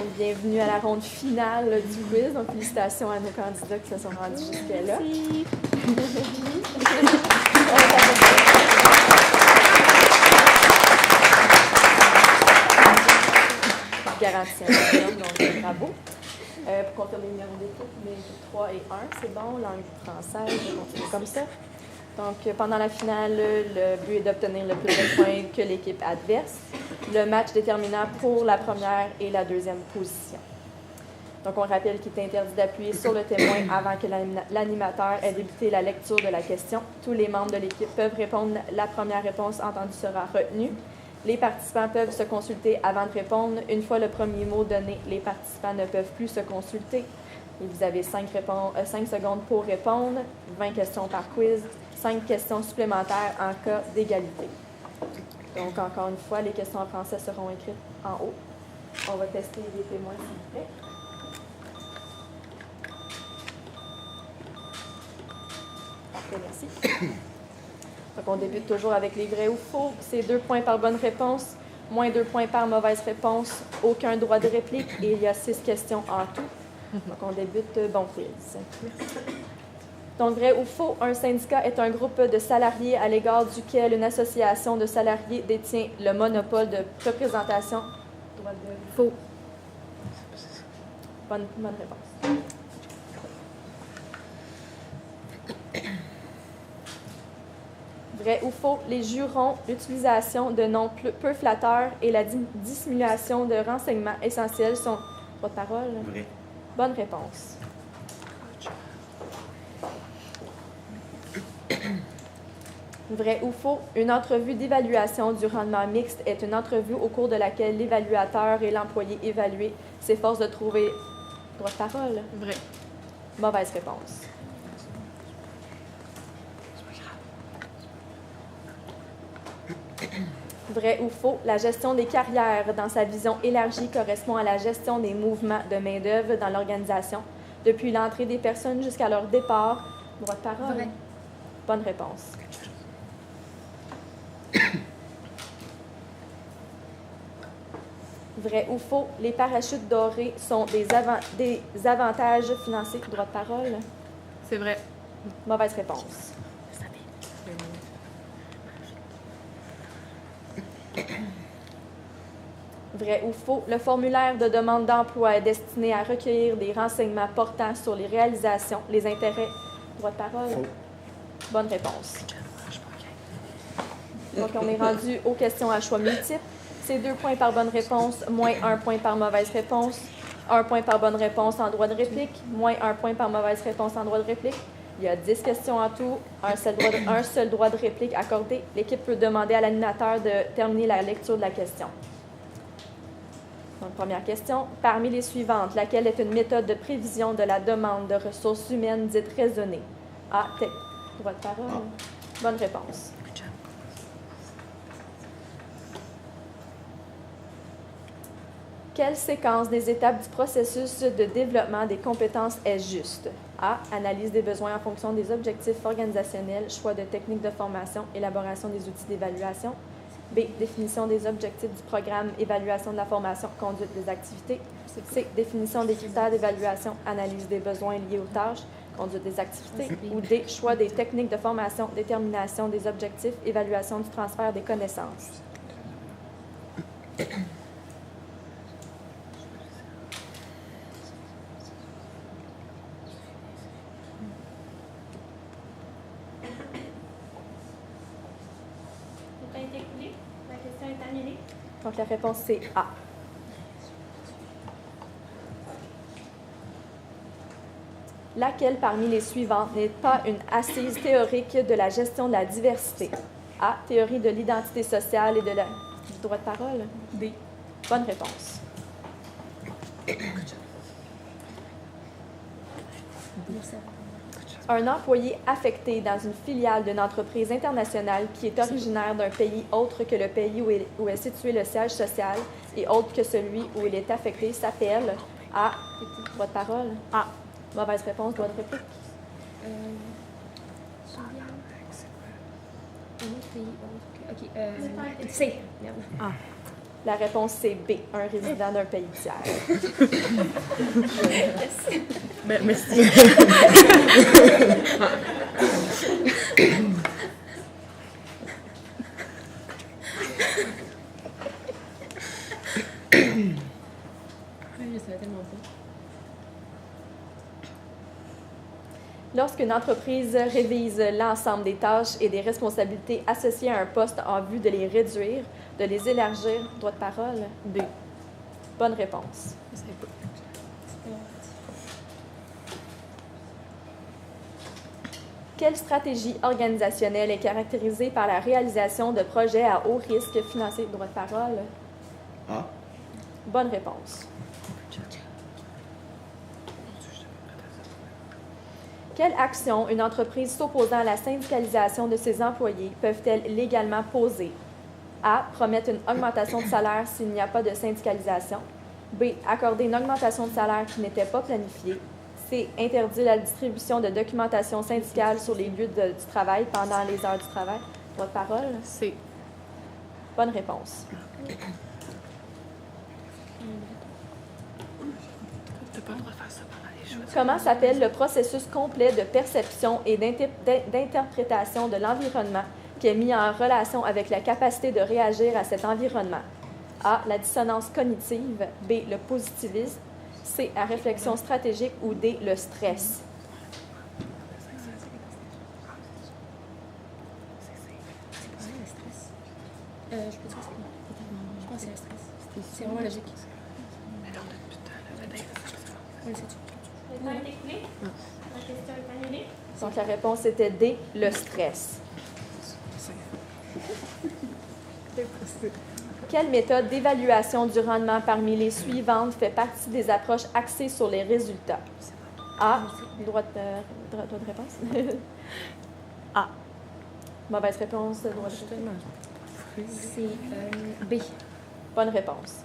Donc, bienvenue à la ronde finale du quiz. Donc, félicitations à nos candidats qui se sont rendus jusque-là. Merci. Garantie un donc bravo. Pour confirmer le numéro d'équipe, l'équipe 3 et 1, c'est bon. Langue française, je continue comme ça. Donc, pendant la finale, le but est d'obtenir le plus de points que l'équipe adverse. Le match déterminant pour la première et la deuxième position. Donc, on rappelle qu'il est interdit d'appuyer sur le témoin avant que l'animateur ait débuté la lecture de la question. Tous les membres de l'équipe peuvent répondre. La première réponse entendue sera retenue. Les participants peuvent se consulter avant de répondre. Une fois le premier mot donné, les participants ne peuvent plus se consulter. Et vous avez 5 secondes pour répondre, 20 questions par quiz, 5 questions supplémentaires en cas d'égalité. Donc, encore une fois, les questions en français seront écrites en haut. On va tester les témoins, s'il vous plaît. Parfait, merci. Donc, on débute toujours avec les vrais ou faux. C'est 2 points par bonne réponse, moins 2 points par mauvaise réponse, aucun droit de réplique et il y a 6 questions en tout. Donc, on débute bon quiz. Merci. Donc, vrai ou faux, un syndicat est un groupe de salariés à l'égard duquel une association de salariés détient le monopole de représentation. Droit de... Faux. Bonne réponse. Vrai ou faux, les jurons l'utilisation de noms peu flatteurs et la dissimulation de renseignements essentiels sont... Votre parole? Vrai. Bonne réponse. Vrai ou faux, une entrevue d'évaluation du rendement mixte est une entrevue au cours de laquelle l'évaluateur et l'employé évalué s'efforcent de trouver... Droit de parole? Vrai. Mauvaise réponse. Vrai ou faux, la gestion des carrières dans sa vision élargie correspond à la gestion des mouvements de main-d'œuvre dans l'organisation, depuis l'entrée des personnes jusqu'à leur départ. Droit de parole? Vrai. Bonne réponse. Vrai ou faux, les parachutes dorés sont des avantages financiers. Droit de parole? C'est vrai. Mauvaise réponse. Vrai ou faux, le formulaire de demande d'emploi est destiné à recueillir des renseignements portant sur les réalisations, les intérêts. Droit de parole? Faux. Bonne réponse. Donc, on est rendu aux questions à choix multiples. C'est 2 points par bonne réponse, moins 1 point par mauvaise réponse, 1 point par bonne réponse en droit de réplique, moins 1 point par mauvaise réponse en droit de réplique. Il y a 10 questions en tout, un seul droit de réplique accordé. L'équipe peut demander à l'animateur de terminer la lecture de la question. Donc, première question. Parmi les suivantes, laquelle est une méthode de prévision de la demande de ressources humaines dite raisonnée? A. Droit de parole. Bonne réponse. Quelle séquence des étapes du processus de développement des compétences est juste? A. Analyse des besoins en fonction des objectifs organisationnels, choix de techniques de formation, élaboration des outils d'évaluation. B. Définition des objectifs du programme, évaluation de la formation, conduite des activités. C. Définition des critères d'évaluation, analyse des besoins liés aux tâches, conduite des activités. Ou D. Choix des techniques de formation, détermination des objectifs, évaluation du transfert des connaissances. Donc, la réponse, c'est A. Laquelle parmi les suivantes n'est pas une assise théorique de la gestion de la diversité? A. Théorie de l'identité sociale et du droit de parole? B. Bonne réponse. Un employé affecté dans une filiale d'une entreprise internationale qui est originaire d'un pays autre que le pays où est situé le siège social et autre que celui où il est affecté s'appelle A. Droit de parole? A. Mauvaise réponse, droit de réplique? Un autre pays autre que... OK. C. Ah. La réponse, c'est B, un résident d'un pays tiers. Merci. Je savais tellement pas. Lorsqu'une entreprise révise l'ensemble des tâches et des responsabilités associées à un poste en vue de les réduire, de les élargir, droit de parole, B. Bonne réponse. Je savais pas. Quelle stratégie organisationnelle est caractérisée par la réalisation de projets à haut risque financier, droit de parole? A. Bonne réponse. Quelle action une entreprise s'opposant à la syndicalisation de ses employés peuvent-elles légalement poser? A. Promettre une augmentation de salaire s'il n'y a pas de syndicalisation. B. Accorder une augmentation de salaire qui n'était pas planifiée. C. Interdire la distribution de documentation syndicale sur les lieux du travail pendant les heures du travail. Droit de parole? C. Bonne réponse. Comment s'appelle le processus complet de perception et d'interprétation de l'environnement qui est mis en relation avec la capacité de réagir à cet environnement? A. La dissonance cognitive. B. Le positivisme. C. La réflexion stratégique. Ou D. Le stress. Je peux dire c'est quoi? Je pense que c'est le stress. C'est vraiment logique. Oui, c'est tout. Le temps est écoulé. La question est annulée. Donc, la réponse était D. Le stress. Quelle méthode d'évaluation du rendement parmi les suivantes fait partie des approches axées sur les résultats? A. Droit de réponse? A. Mauvaise réponse. Droit de réponse. C'est B. Bonne réponse.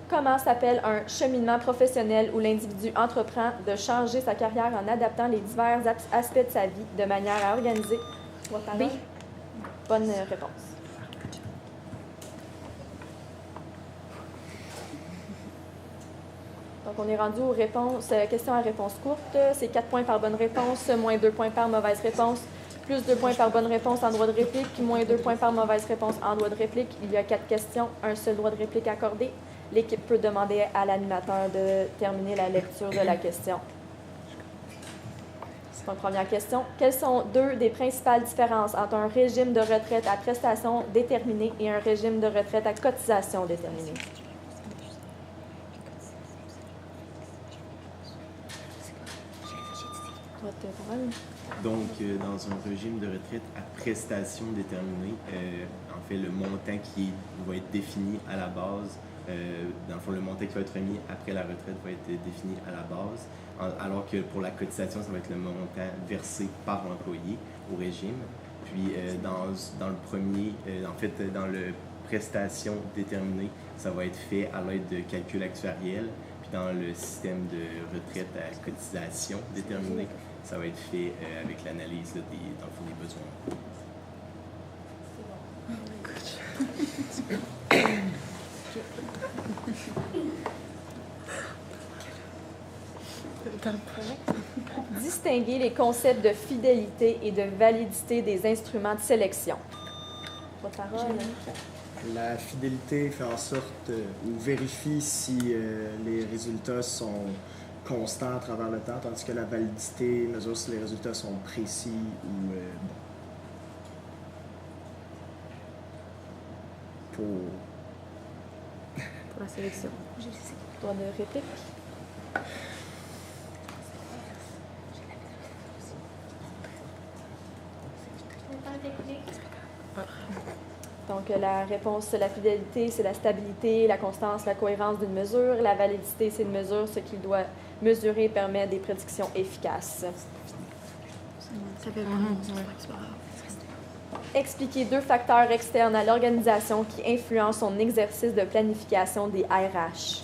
Comment s'appelle un cheminement professionnel où l'individu entreprend de changer sa carrière en adaptant les divers aspects de sa vie de manière à organiser? B. Bonne réponse. Donc, on est rendu aux réponses, questions à réponse courte. C'est 4 points par bonne réponse, moins 2 points par mauvaise réponse, plus 2 points par bonne réponse en droit de réplique, moins 2 points par mauvaise réponse en droit de réplique. Il y a 4 questions, un seul droit de réplique accordé. L'équipe peut demander à l'animateur de terminer la lecture de la question. Donc, première question. Quelles sont deux des principales différences entre un régime de retraite à prestations déterminées et un régime de retraite à cotisation déterminée? Donc, dans un régime de retraite à prestations déterminées, en fait, le montant qui va être défini à la base, dans le fond, le montant qui va être remis après la retraite va être défini à la base, alors que pour la cotisation, ça va être le montant versé par l'employé au régime. Puis, dans le premier, en fait, dans le prestation déterminée, ça va être fait à l'aide de calculs actuariels. Puis, dans le système de retraite à cotisation déterminée, ça va être fait avec l'analyse des besoins. Distinguer les concepts de fidélité et de validité des instruments de sélection. Votre parole. La fidélité fait en sorte ou vérifie si les résultats sont constants à travers le temps, tandis que la validité mesure si les résultats sont précis ou pour la sélection. Droit de réplique. Le temps est écoulé. Donc, la réponse, la fidélité, c'est la stabilité, la constance, la cohérence d'une mesure. La validité, c'est une mesure, ce qu'il doit mesurer permet des prédictions efficaces. Ça fait vraiment Expliquer deux facteurs externes à l'organisation qui influencent son exercice de planification des RH.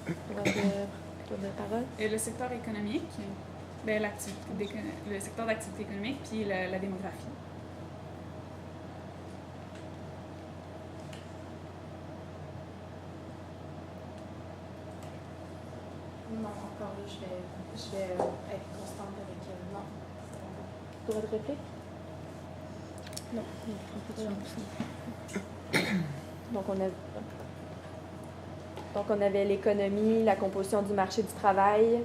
Tour de parole. Et le secteur économique, ben, le secteur d'activité économique, puis la démographie. Non, encore là, je vais être constante avec non. Droit de réplique? Non. Donc, on avait l'économie, la composition du marché du travail,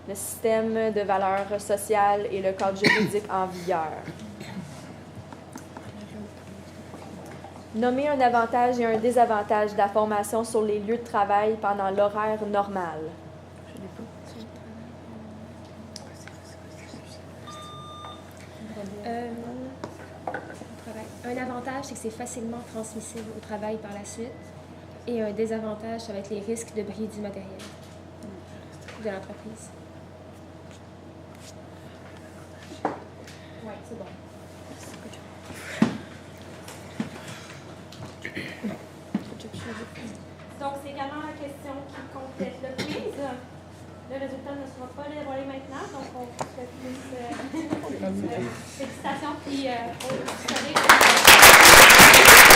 le système de valeurs sociales et le cadre juridique en vigueur. Nommer un avantage et un désavantage de la formation sur les lieux de travail pendant l'horaire normal. Un avantage, c'est que c'est facilement transmissible au travail par la suite. Et un désavantage, ça va être les risques de bris du matériel de l'entreprise. Oui, c'est bon. Donc, c'est également la question qui complète le quiz. Le résultat ne sera pas dévoilé maintenant, donc on vous souhaite plus félicitations puis au